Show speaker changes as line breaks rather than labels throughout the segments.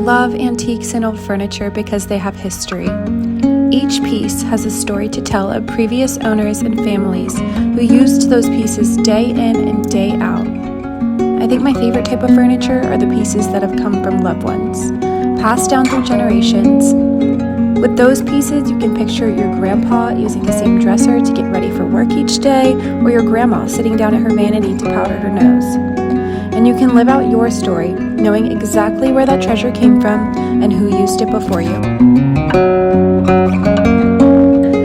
love antiques and old furniture because they have history. Each piece has a story to tell of previous owners and families who used those pieces day in and day out. I think my favorite type of furniture are the pieces that have come from loved ones, passed down through generations. With those pieces, you can picture your grandpa using the same dresser to get ready for work each day, or your grandma sitting down at her vanity to powder her nose. And you can live out your story, knowing exactly where that treasure came from and who used it before you.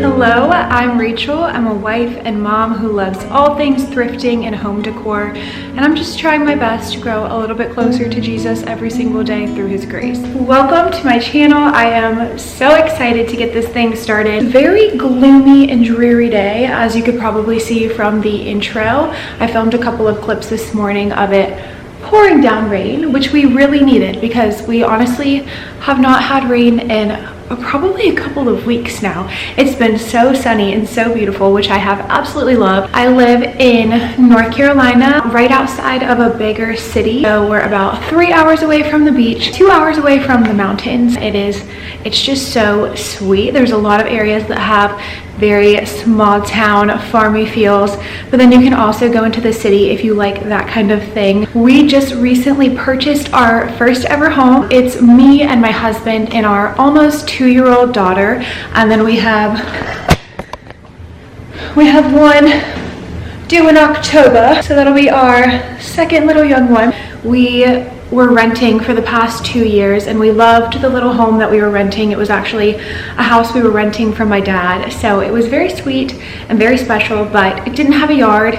Hello, I'm Rachel. I'm a wife and mom who loves all things thrifting and home decor, and I'm just trying my best to grow a little bit closer to Jesus every single day through his grace. Welcome to my channel. I am so excited to get this thing started. Very gloomy and dreary day, as you could probably see from the intro. I filmed a couple of clips this morning of it pouring down rain, which we really needed because we honestly have not had rain in probably a couple of weeks now. It's been so sunny and so beautiful, which I have absolutely loved. I live in North Carolina, right outside of a bigger city. So we're about 3 hours away from the beach, 2 hours away from the mountains. It's just so sweet. There's a lot of areas that have very small town farmy feels, but then you can also go into the city if you like that kind of thing. We just recently purchased our first ever home. It's me and my husband and our almost 2-year-old daughter, and then we have one due in October, so that'll be our second little young one. We were renting for the past 2 years and we loved the little home that we were renting. It was actually a house we were renting from my dad, so it was very sweet and very special, but it didn't have a yard,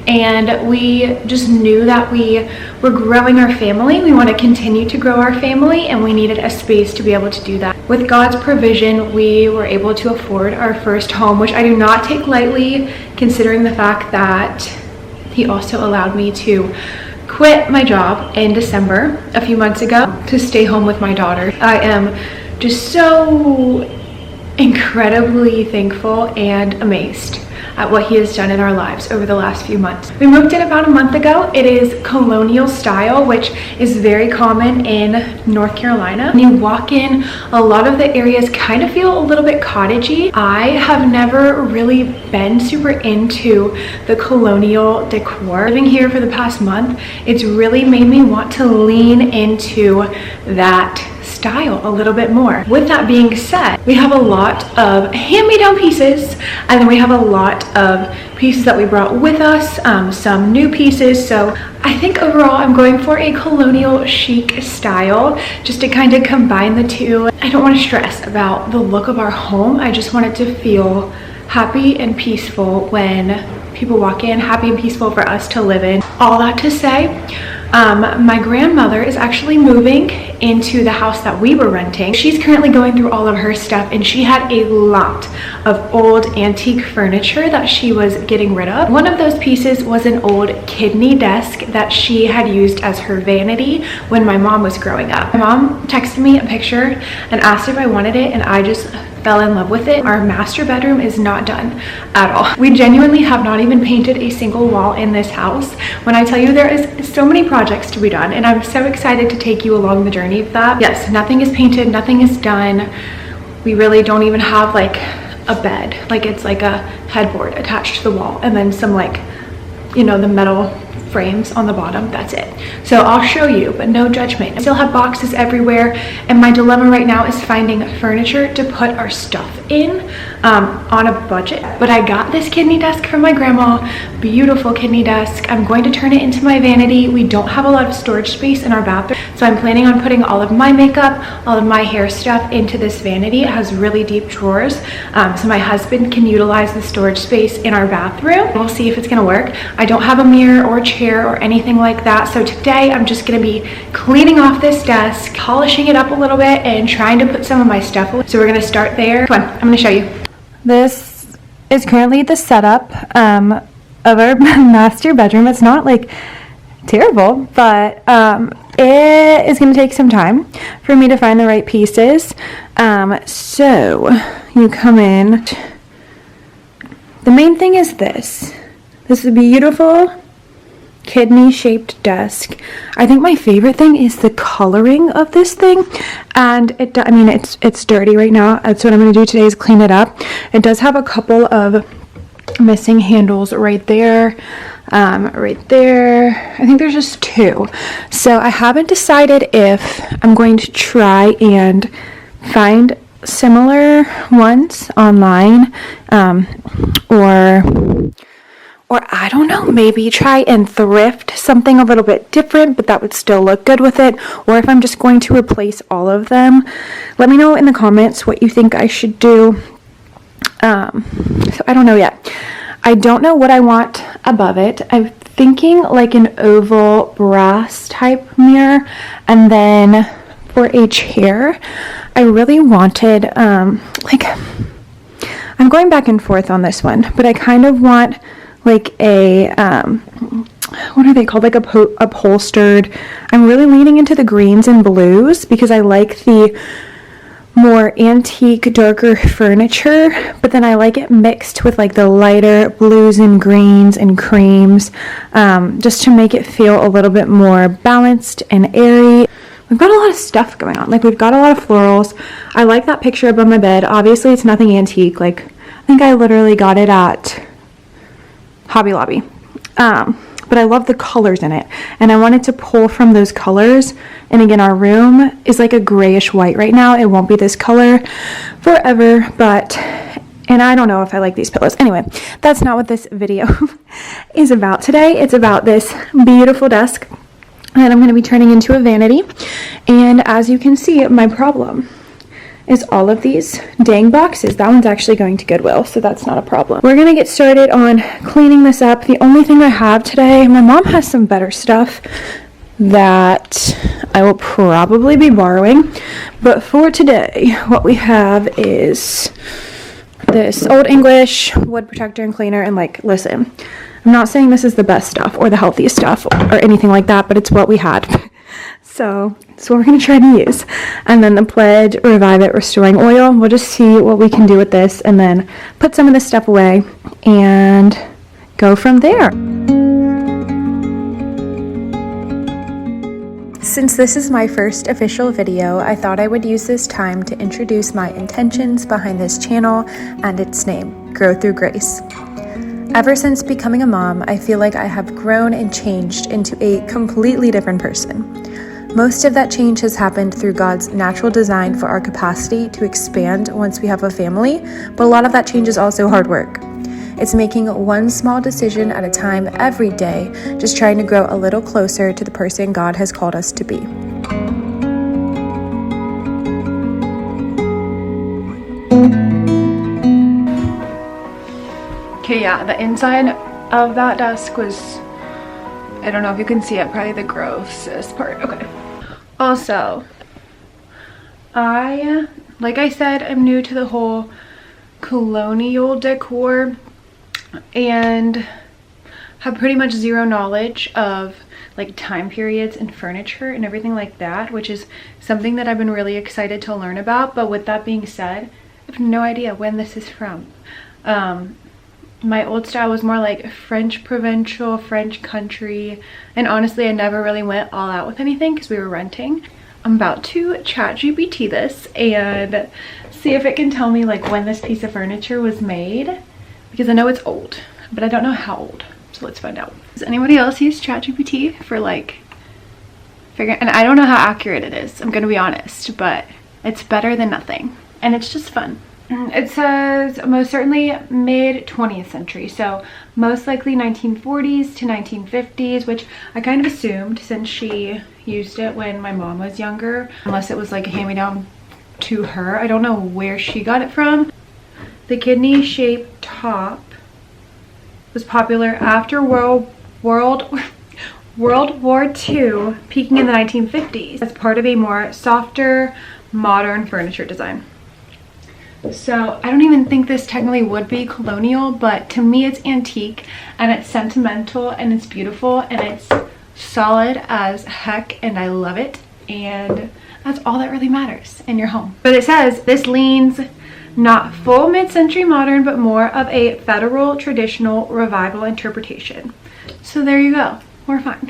and we just knew that we were growing our family. We want to continue to grow our family, and we needed a space to be able to do that. With God's provision, we were able to afford our first home, which I do not take lightly, considering the fact that he also allowed me to quit my job in December a few months ago to stay home with my daughter. I am just so incredibly thankful and amazed at what he has done in our lives over the last few months. We moved in about a month ago. It is colonial style, which is very common in North Carolina. When you walk in, a lot of the areas kind of feel a little bit cottagey. I have never really been super into the colonial decor. Living here for the past month, it's really made me want to lean into that style a little bit more. With that being said, we have a lot of hand-me-down pieces, and then we have a lot of pieces that we brought with us, some new pieces. So I think overall I'm going for a colonial chic style, just to kind of combine the two. I don't want to stress about the look of our home. I just want it to feel happy and peaceful when people walk in, happy and peaceful for us to live in. All that to say, my grandmother is actually moving into the house that we were renting. She's currently going through all of her stuff, and she had a lot of old antique furniture that she was getting rid of. One of those pieces was an old kidney desk that she had used as her vanity when my mom was growing up. My mom texted me a picture and asked if I wanted it, and I just fell in love with it. Our master bedroom is not done at all. We genuinely have not even painted a single wall in this house. When I tell you there is so many projects to be done, and I'm so excited to take you along the journey of that. Yes, nothing is painted, nothing is done. We really don't even have like a bed. Like, it's like a headboard attached to the wall, and then some, like, you know, the metal frames on the bottom. That's it. So I'll show you, but no judgment. I still have boxes everywhere, and my dilemma right now is finding furniture to put our stuff in on a budget. But I got this kidney desk from my grandma. Beautiful kidney desk. I'm going to turn it into my vanity. We don't have a lot of storage space in our bathroom, so I'm planning on putting all of my makeup, all of my hair stuff into this vanity. It has really deep drawers, so my husband can utilize the storage space in our bathroom. We'll see if it's gonna work. I don't have a mirror or a chair or anything like that, so today I'm just gonna be cleaning off this desk, polishing it up a little bit, and trying to put some of my stuff away. So we're gonna start there. Come on, I'm gonna show you. This is currently the setup of our master bedroom. It's not like terrible, but it is going to take some time for me to find the right pieces. So you come in. The main thing is this. This is beautiful kidney shaped desk. I think my favorite thing is the coloring of this thing, and I mean it's dirty right now. That's what I'm going to do today, is clean it up. It does have a couple of missing handles right there, right there. I think there's just 2, so I haven't decided if I'm going to try and find similar ones online, or I don't know, maybe try and thrift something a little bit different, but that would still look good with it, or if I'm just going to replace all of them. Let me know in the comments what you think I should do. So I don't know yet. I don't know what I want above it. I'm thinking like an oval brass type mirror, and then for a chair, I really wanted, like, I'm going back and forth on this one, but I kind of want like a, what are they called? Like upholstered. I'm really leaning into the greens and blues because I like the more antique, darker furniture, but then I like it mixed with like the lighter blues and greens and creams, just to make it feel a little bit more balanced and airy. We've got a lot of stuff going on. Like, we've got a lot of florals. I like that picture above my bed. Obviously, it's nothing antique. Like, I think I literally got it at Hobby Lobby. But I love the colors in it, and I wanted to pull from those colors. And again, our room is like a grayish white right now. It won't be this color forever, but, and I don't know if I like these pillows. Anyway, that's not what this video is about today. It's about this beautiful desk that I'm going to be turning into a vanity. And as you can see, my problem is all of these dang boxes. That one's actually going to Goodwill, so that's not a problem. We're gonna get started on cleaning this up. The only thing I have today, my mom has some better stuff that I will probably be borrowing, but for today, what we have is this Old English wood protector and cleaner. And like, listen, I'm not saying this is the best stuff or the healthiest stuff or anything like that, but it's what we had. So that's what we're going to try to use. And then the Pledge Revive It Restoring Oil. We'll just see what we can do with this, and then put some of this stuff away and go from there. Since this is my first official video, I thought I would use this time to introduce my intentions behind this channel and its name, Grow Through Grace. Ever since becoming a mom, I feel like I have grown and changed into a completely different person. Most of that change has happened through God's natural design for our capacity to expand once we have a family, but a lot of that change is also hard work. It's making one small decision at a time every day, just trying to grow a little closer to the person God has called us to be. Okay, yeah, the inside of that desk was, I don't know if you can see it, probably the grossest part. Okay. Also, like I said, I'm new to the whole colonial decor and have pretty much zero knowledge of like time periods and furniture and everything like that, which is something that I've been really excited to learn about. But with that being said, I have no idea when this is from. My old style was more like French provincial, French country, and honestly I never really went all out with anything because we were renting. I'm about to ChatGPT this and see if it can tell me like when this piece of furniture was made, because I know it's old, but I don't know how old. So let's find out. Does anybody else use ChatGPT for like figuring? And I don't know how accurate it is, I'm gonna be honest, but it's better than nothing, and it's just fun. It says most certainly mid 20th century, so most likely 1940s to 1950s, which I kind of assumed since she used it when my mom was younger, unless it was like a hand-me-down to her. I don't know where she got it from. The kidney shaped top was popular after World War II, peaking in the 1950s as part of a more softer, modern furniture design. So I don't even think this technically would be colonial, but to me it's antique and it's sentimental and it's beautiful and it's solid as heck, and I love it, and that's all that really matters in your home. But it says this leans not full mid-century modern, but more of a federal traditional revival interpretation. So there you go. we're fine.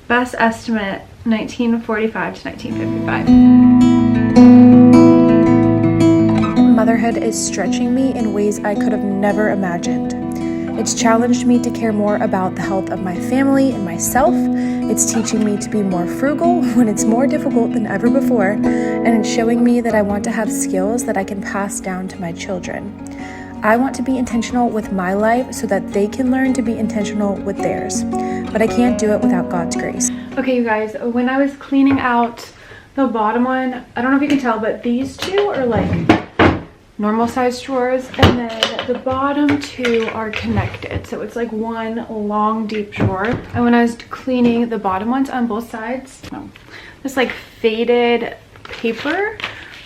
Best estimate, 1945 to 1955. Motherhood is stretching me in ways I could have never imagined. It's challenged me to care more about the health of my family and myself. It's teaching me to be more frugal when it's more difficult than ever before, and it's showing me that I want to have skills that I can pass down to my children. I want to be intentional with my life so that they can learn to be intentional with theirs, but I can't do it without God's grace. Okay, you guys, when I was cleaning out the bottom one, I don't know if you can tell, but these two are like normal size drawers, and then the bottom two are connected, so it's like one long deep drawer. And when I was cleaning the bottom ones on both sides, this like faded paper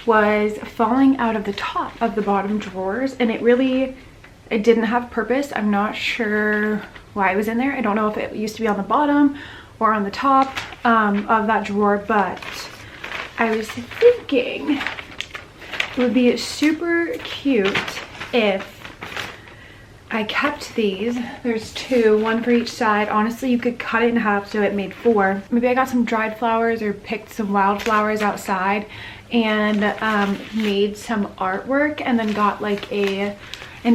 was falling out of the top of the bottom drawers, and it didn't have purpose. I'm not sure why it was in there. I don't know if it used to be on the bottom or on the top of that drawer, but I was thinking it would be super cute if I kept these. There's two, one for each side. Honestly, you could cut it in half so it made 4. Maybe I got some dried flowers or picked some wildflowers outside and made some artwork, and then got like an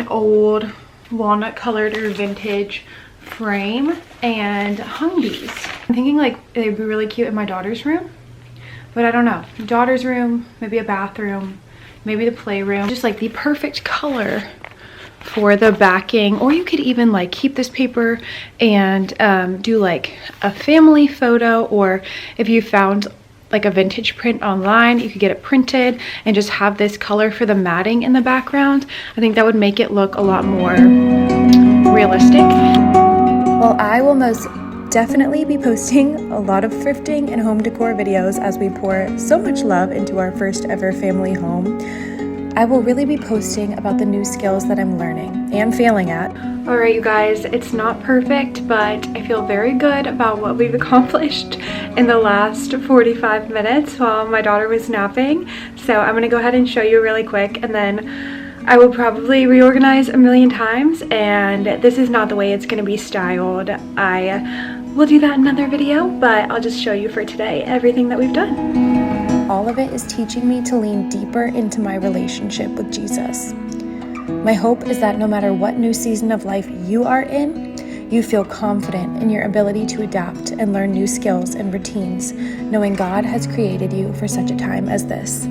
old walnut colored or vintage frame and hung these. I'm thinking like they'd be really cute in my daughter's room, but I don't know. Daughter's room, maybe a bathroom, maybe the playroom. Just like the perfect color for the backing. Or you could even like keep this paper and do like a family photo, or if you found like a vintage print online, you could get it printed and just have this color for the matting in the background. I think that would make it look a lot more realistic. Well, I will most definitely be posting a lot of thrifting and home decor videos as we pour so much love into our first ever family home. I will really be posting about the new skills that I'm learning and failing at. All right, you guys, it's not perfect, but I feel very good about what we've accomplished in the last 45 minutes while my daughter was napping. So I'm gonna go ahead and show you really quick, and then I will probably reorganize a million times, and this is not the way it's gonna be styled. I will do that in another video, but I'll just show you for today everything that we've done. All of it is teaching me to lean deeper into my relationship with Jesus. My hope is that no matter what new season of life you are in, you feel confident in your ability to adapt and learn new skills and routines, knowing God has created you for such a time as this.